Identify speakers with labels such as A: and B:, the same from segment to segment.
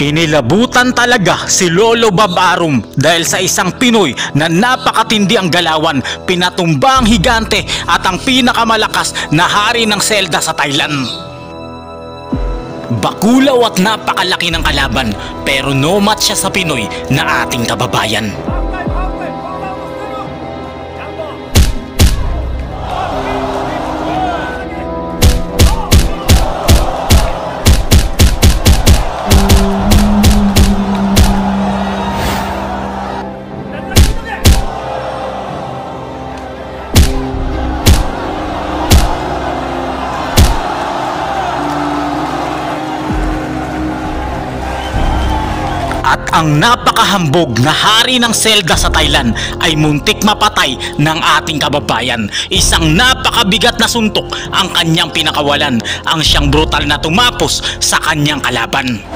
A: Kinilabutan talaga si Lolo Bob Arum dahil sa isang Pinoy na napakatindi ang galawan, pinatumba ang higante at ang pinakamalakas na hari ng selda sa Thailand. Bakulaw at napakalaki ng kalaban pero no match siya sa Pinoy na ating kababayan. At ang napakahambog na hari ng selda sa Thailand ay muntik mapatay ng ating kababayan. Isang napakabigat na suntok ang kanyang pinakawalan, ang siyang brutal na tumapos sa kanyang kalaban.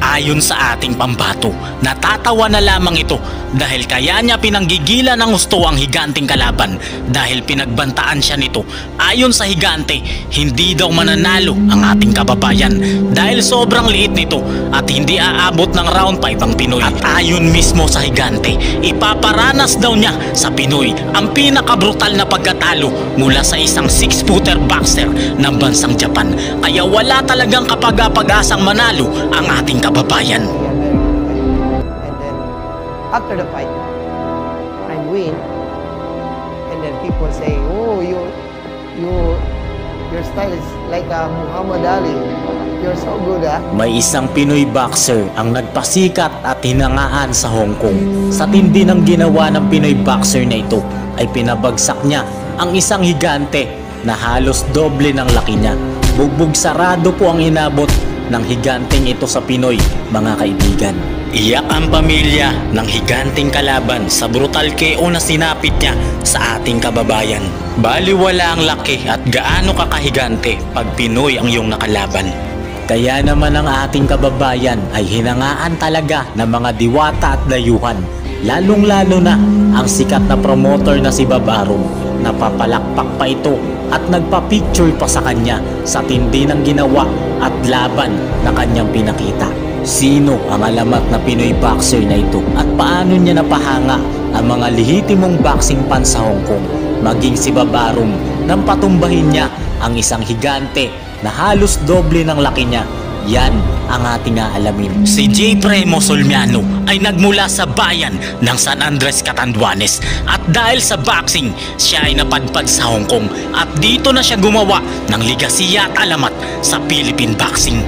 A: Ayon sa ating pambato, natatawa na lamang ito dahil kaya niya pinanggigilan ng gusto ang higanting kalaban dahil pinagbantaan siya nito. Ayon sa higante, hindi daw mananalo ang ating kababayan dahil sobrang liit nito at hindi aabot ng round 5 ang Pinoy. At ayon mismo sa higante, ipaparanas daw niya sa Pinoy ang pinakabrutal na pagkatalo mula sa isang 6-footer boxer ng bansang Japan. Kaya wala talagang kapag-asang manalo ang ating kababayan.
B: And then after the fight, I win. And then people say, "Oh, your style is like Muhammad Ali. You're so good, ah."
A: May isang Pinoy boxer ang nagpasikat at hinangaan sa Hong Kong. Sa tindi ng ginawa ng Pinoy boxer na ito ay pinabagsak niya ang isang higante na halos doble ng laki niya. Bugbog sarado po ang inabot ng higanteng ito sa Pinoy, mga kaibigan. Iyak ang pamilya ng higanteng kalaban sa brutal KO na sinapit niya sa ating kababayan. Baliwala ang laki at gaano kakahigante pag Pinoy ang iyong nakalaban. Kaya naman ang ating kababayan ay hinangaan talaga ng mga diwata at dayuhan, lalong-lalo na ang sikat na promoter na si Bob Arum. Napapalakpak pa ito at nagpa-picture pa sa kanya sa tindi ng ginawa at laban na kanyang pinakita. Sino ang alamat na Pinoy boxer na ito at paano niya napahanga ang mga lehitimong boxing fans sa Hong Kong, maging si Bob Arum nang patumbahin niya ang isang higante na halos doble ng laki niya? Yan ang ating aalamin. Si J. Premo Solmiano ay nagmula sa bayan ng San Andres, Catanduanes, at dahil sa boxing, siya ay napadpad sa Hong Kong at dito na siya gumawa ng ligasiya at alamat sa Philippine boxing.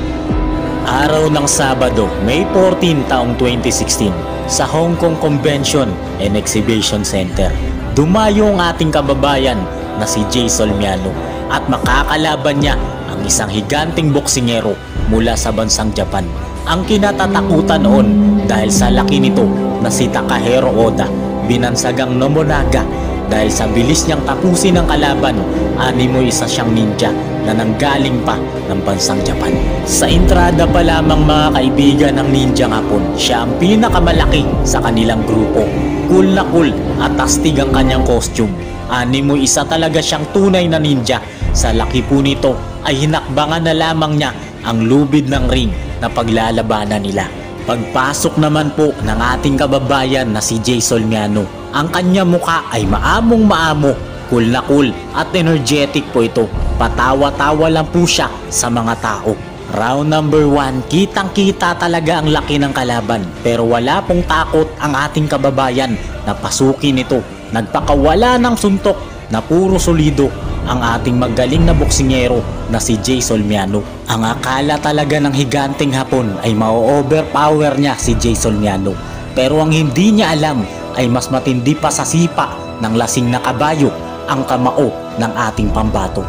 A: Araw ng Sabado, May 14 taong 2016, sa Hong Kong Convention and Exhibition Center, dumayo ang ating kababayan na si J. Solmiano at makakalaban niya ang isang higanting boksingero mula sa bansang Japan. Ang kinatatakutan noon dahil sa laki nito na si Takahiro Oda, binansagang Nobunaga dahil sa bilis niyang tapusin ang kalaban. Animo isa siyang ninja na nanggaling pa ng bansang Japan. Sa entrada pa lamang, mga kaibigan, ng ninja hapon, siya ang pinakamalaki sa kanilang grupo. Cool na cool at astig ang kanyang costume. Animo isa talaga siyang tunay na ninja. Sa laki po nito ay hinakbangan na lamang niya ang lubid ng ring na paglalabanan nila. Pagpasok naman po ng ating kababayan na si J. Solmiano, ang kanya mukha ay maamong-maamo, cool na cool at energetic po ito. Patawa-tawa lang po siya sa mga tao. Round number 1, kitang-kita talaga ang laki ng kalaban pero wala pong takot ang ating kababayan na pasukin ito. Nagpakawala ng suntok na puro solido ang ating magaling na boksingero na si J. Solmiano. Ang akala talaga ng higanteng Hapon ay ma-overpower niya si J. Solmiano, pero ang hindi niya alam ay mas matindi pa sa sipa ng lasing na kabayo ang kamao ng ating pambato.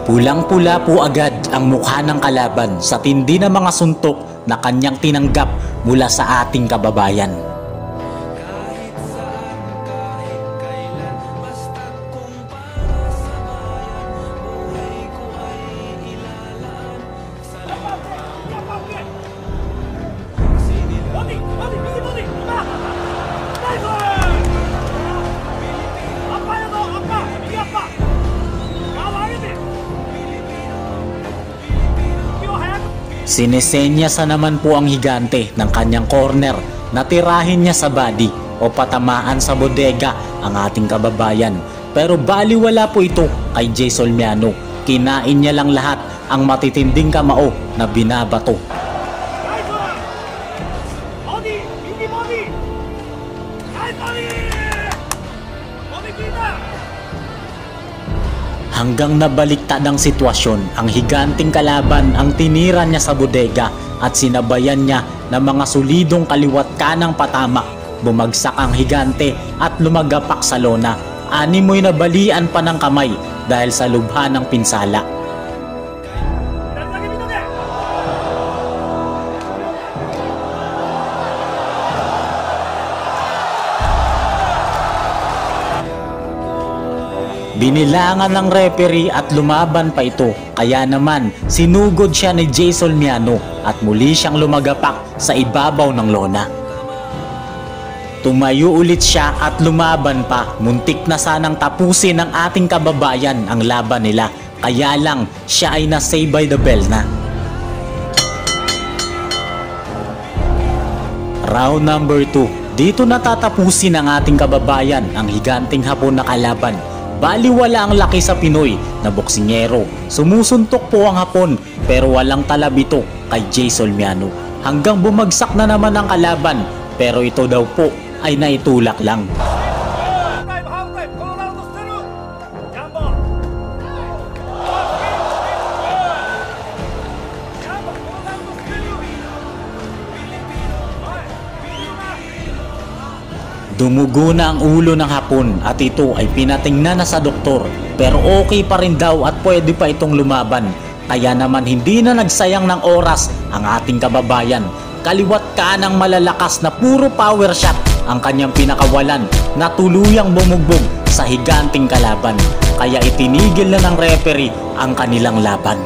A: Pulang-pula po agad ang mukha ng kalaban sa tindi ng mga suntok na kanyang tinanggap mula sa ating kababayan. Sinesenyasa naman po ang higante ng kanyang corner na tirahin niya sa body o patamaan sa bodega ang ating kababayan. Pero baliwala po ito kay Jay Solmiano. Kinain niya lang lahat ang matitinding kamao na binabato. Hanggang nabaliktad ang sitwasyon, ang higanting kalaban ang tinira niya sa bodega at sinabayan niya ng mga solidong kaliwat kanang patama. Bumagsak ang higante at lumagapak sa lona. Animoy nabalian pa ng kamay dahil sa lubha ng pinsala. Binilangan ng referee at lumaban pa ito, kaya naman sinugod siya ni Jay Solmiano at muli siyang lumagapak sa ibabaw ng lona. Tumayo ulit siya at lumaban pa. Muntik na sanang tapusin ng ating kababayan ang laban nila, kaya lang siya ay na-save by the bell na. Round number 2. Dito natatapusin ng ating kababayan ang higanting Hapon na kalaban. Baliwala ang laki sa Pinoy na boksingero. Sumusuntok po ang Hapon pero walang talab ito kay Jay Solmiano. Hanggang bumagsak na naman ang kalaban pero ito daw po ay naitulak lang. Dumugo na ang ulo ng Hapon at ito ay pinatingnan na sa doktor, pero okay pa rin daw at pwede pa itong lumaban. Kaya naman hindi na nagsayang ng oras ang ating kababayan. Kaliwat kanang malalakas na puro power shot ang kanyang pinakawalan na tuluyang bumugbog sa higanting kalaban. Kaya itinigil na ng referee ang kanilang laban.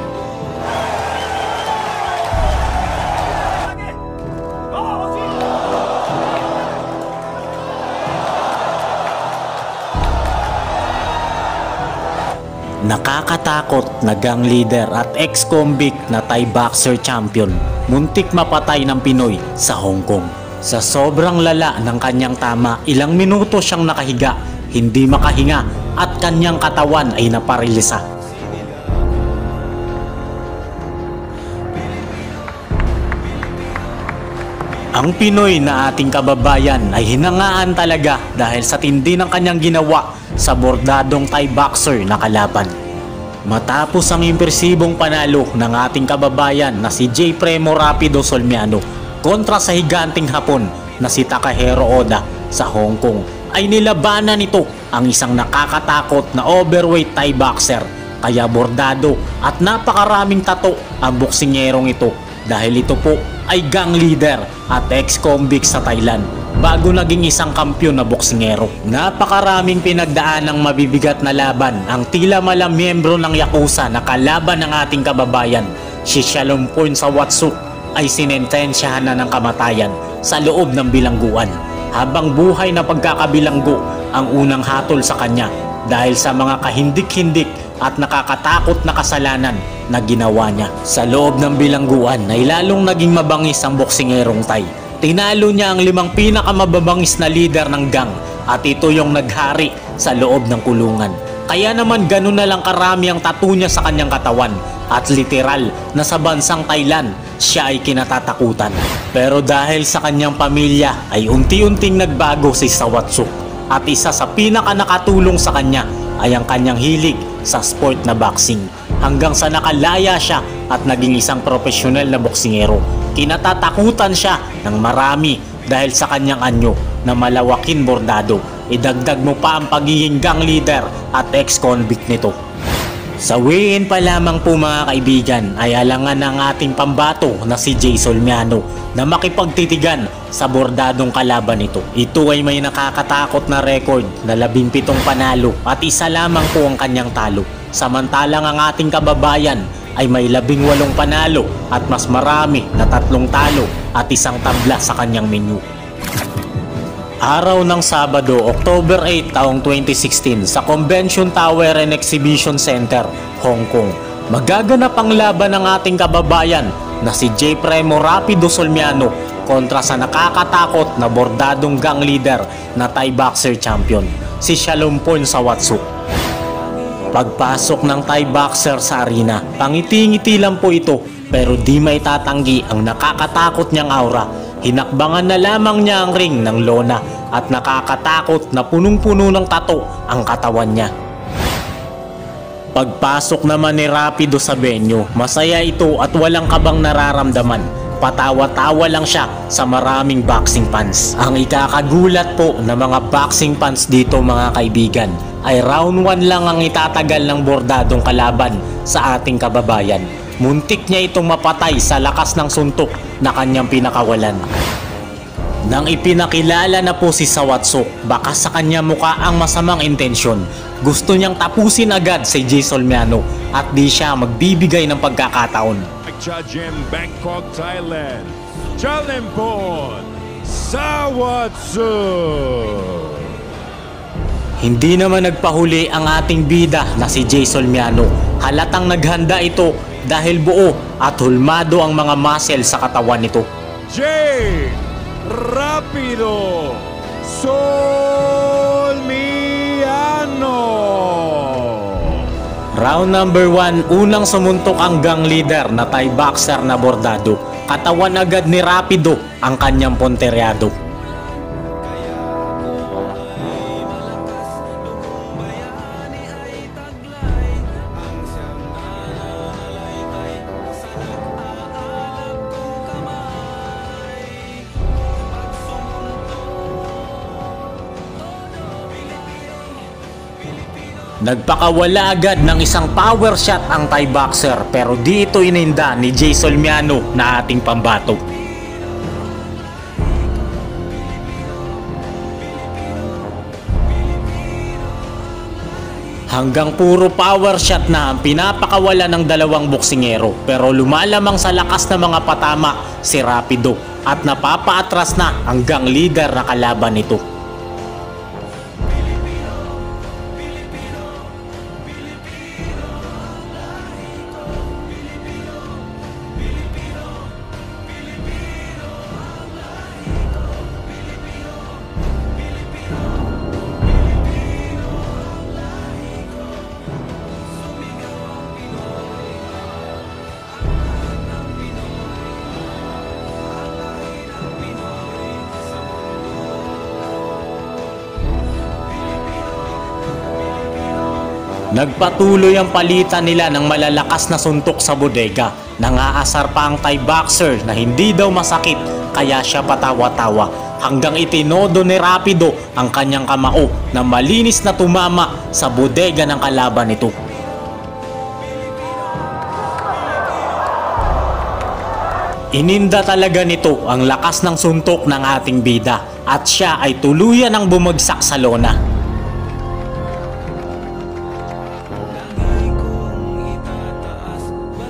A: Nakakatakot na gang leader at ex-convict na Thai boxer champion, muntik mapatay ng Pinoy sa Hong Kong. Sa sobrang lala ng kanyang tama, ilang minuto siyang nakahiga, hindi makahinga at kanyang katawan ay naparilisa. Ang Pinoy na ating kababayan ay hinangaan talaga dahil sa tindi ng kanyang ginawa sa bordadong Thai boxer na kalaban. Matapos ang impresibong panalo ng ating kababayan na si J. Premo Rapido Solmiano kontra sa higanting Hapon na si Takahiro Oda sa Hong Kong, ay nilabanan nito ang isang nakakatakot na overweight Thai boxer. Kaya bordado at napakaraming tato ang boksingerong ito dahil ito po ay gang leader at ex-convict sa Thailand bago naging isang kampyon na boksingero. Napakaraming pinagdaan ng mabibigat na laban ang tila malang miyembro ng Yakuza na kalaban ng ating kababayan. Si Shalomporn sa Watsuk ay sinentensyahan na ng kamatayan sa loob ng bilangguan. Habang buhay na pagkakabilanggo ang unang hatol sa kanya dahil sa mga kahindik-hindik at nakakatakot na kasalanan na ginawa niya. Sa loob ng bilangguan ay lalong naging mabangis ang boksingerong Thai. Tinalo niya ang 5 pinakamababangis na leader ng gang at ito yung naghari sa loob ng kulungan. Kaya naman ganun na lang karami ang tattoo niya sa kanyang katawan at literal na sa bansang Thailand siya ay kinatatakutan. Pero dahil sa kanyang pamilya ay unti-unting nagbago si Sawatsuk at isa sa pinaka nakatulong sa kanya ay ang kanyang hilig sa sport na boxing hanggang sa nakalaya siya at naging isang profesional na boksingero. Kinatatakutan siya ng marami dahil sa kanyang anyo na malawaking bordado. Idagdag mo pa ang pagiging gang leader at ex-convict nito. Sa weigh-in pa lamang po mga kaibigan ay alangan ng ating pambato na si Jay Solmiano na makipagtitigan sa bordadong kalaban nito. Ito ay may nakakatakot na record na 17 panalo at isa lamang po ang kanyang talo. Samantalang ang ating kababayan ay may 18 panalo at mas marami na 3 talo at 1 tabla sa kanyang menu. Araw ng Sabado, October 8 taong 2016 sa Convention Tower and Exhibition Center, Hong Kong. Magaganap ang laban ng ating kababayan na si J. Primo Rapido Solmiano kontra sa nakakatakot na bordadong gang leader na Thai boxer champion, si Shalomporn Sawatsuk. Pagpasok ng Thai boxer sa arena, pangiti-ngiti lang po ito pero di may tatanggi ang nakakatakot niyang aura. Hinakbangan na lamang niya ang ring ng lona at nakakatakot na punong-puno ng tato ang katawan niya. Pagpasok naman ni Rapido sa venue, masaya ito at walang kabang nararamdaman. Patawa-tawa lang siya sa maraming boxing fans. Ang ikakagulat po ng mga boxing fans dito mga kaibigan ay round 1 lang ang itatagal ng bordadong kalaban sa ating kababayan. Muntik niya itong mapatay sa lakas ng suntok na kanyang pinakawalan. Nang ipinakilala na po si Sawatsuk, baka sa kanya mukha ang masamang intensyon. Gusto niyang tapusin agad si J. Solmiano at di siya magbibigay ng pagkakataon.
C: Jim, Bangkok, Thailand, Shalomporn Sawatsuk.
A: Hindi naman nagpahuli ang ating bida na si J. Solmiano. Halatang naghanda ito dahil buo at hulmado ang mga muscle sa katawan nito.
C: J. Rapido Solmiano.
A: Round number 1, unang sumuntok ang gang leader na Thai boxer na bordado. Katawan agad ni Rapido ang kanyang ponteryado. Nagpakawala agad ng isang power shot ang Thai boxer pero di ito ininda ni J. Solmiano na ating pambato. Hanggang puro power shot na ang pinapakawala ng dalawang boksingero pero lumalamang sa lakas ng mga patama si Rapido at napapaatras na ang gang leader na kalaban nito. Nagpatuloy ang palitan nila ng malalakas na suntok sa bodega. Nangaasar pa ang Thai boxer na hindi daw masakit kaya siya patawa-tawa hanggang itinodo ni Rapido ang kanyang kamao na malinis na tumama sa bodega ng kalaban nito. Ininda talaga nito ang lakas ng suntok ng ating bida at siya ay tuluyan ang bumagsak sa lona.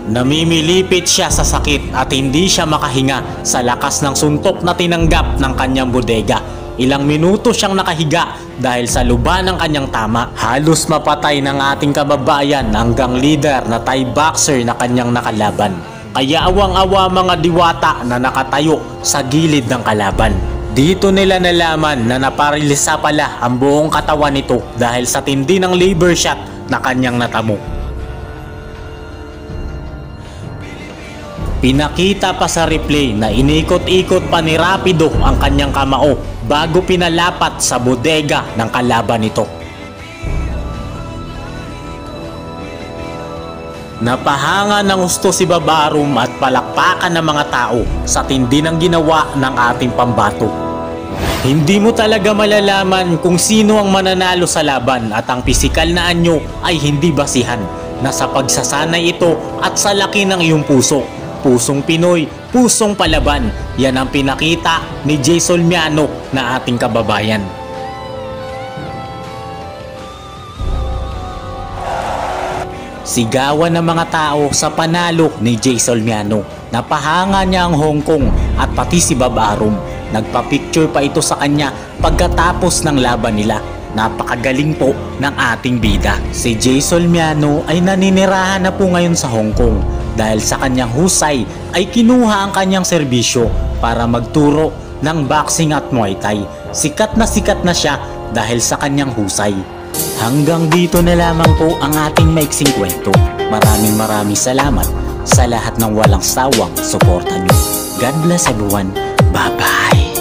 A: Namimilipit siya sa sakit at hindi siya makahinga sa lakas ng suntok na tinanggap ng kanyang bodega. Ilang minuto siyang nakahiga dahil sa luba ng kanyang tama. Halos mapatay ng ating kababayan ang gang leader na Thai boxer na kanyang nakalaban. Kaya awang-awa mga diwata na nakatayo sa gilid ng kalaban. Dito nila nalaman na naparilisa pala ang buong katawan nito dahil sa tindi ng liver shot na kanyang natamo. Pinakita pa sa replay na inikot-ikot pa ni Rapido ang kanyang kamao bago pinalapat sa bodega ng kalaban nito. Napahanga ng gusto si Babarum at palakpakan ng mga tao sa tindi ng ginawa ng ating pambato. Hindi mo talaga malalaman kung sino ang mananalo sa laban at ang pisikal na anyo ay hindi basihan na sa pagsasanay ito at sa laki ng iyong puso. Pusong Pinoy, pusong palaban. Yan ang pinakita ni J. Solmiano na ating kababayan. Sigawan ng mga tao sa panalo ni J. Solmiano. Napahanga niya ang Hong Kong at pati si Babarum. Nagpa-picture pa ito sa kanya pagkatapos ng laban nila. Napakagaling po ng ating bida. Si J. Solmiano ay naninirahan na po ngayon sa Hong Kong. Dahil sa kanyang husay ay kinuha ang kanyang serbisyo para magturo ng boxing at Muay Thai. Sikat na siya dahil sa kanyang husay. Hanggang dito na lamang po ang ating maiksing kwento. Maraming salamat sa lahat ng walang sawang suporta nyo. God bless everyone. Bye-bye.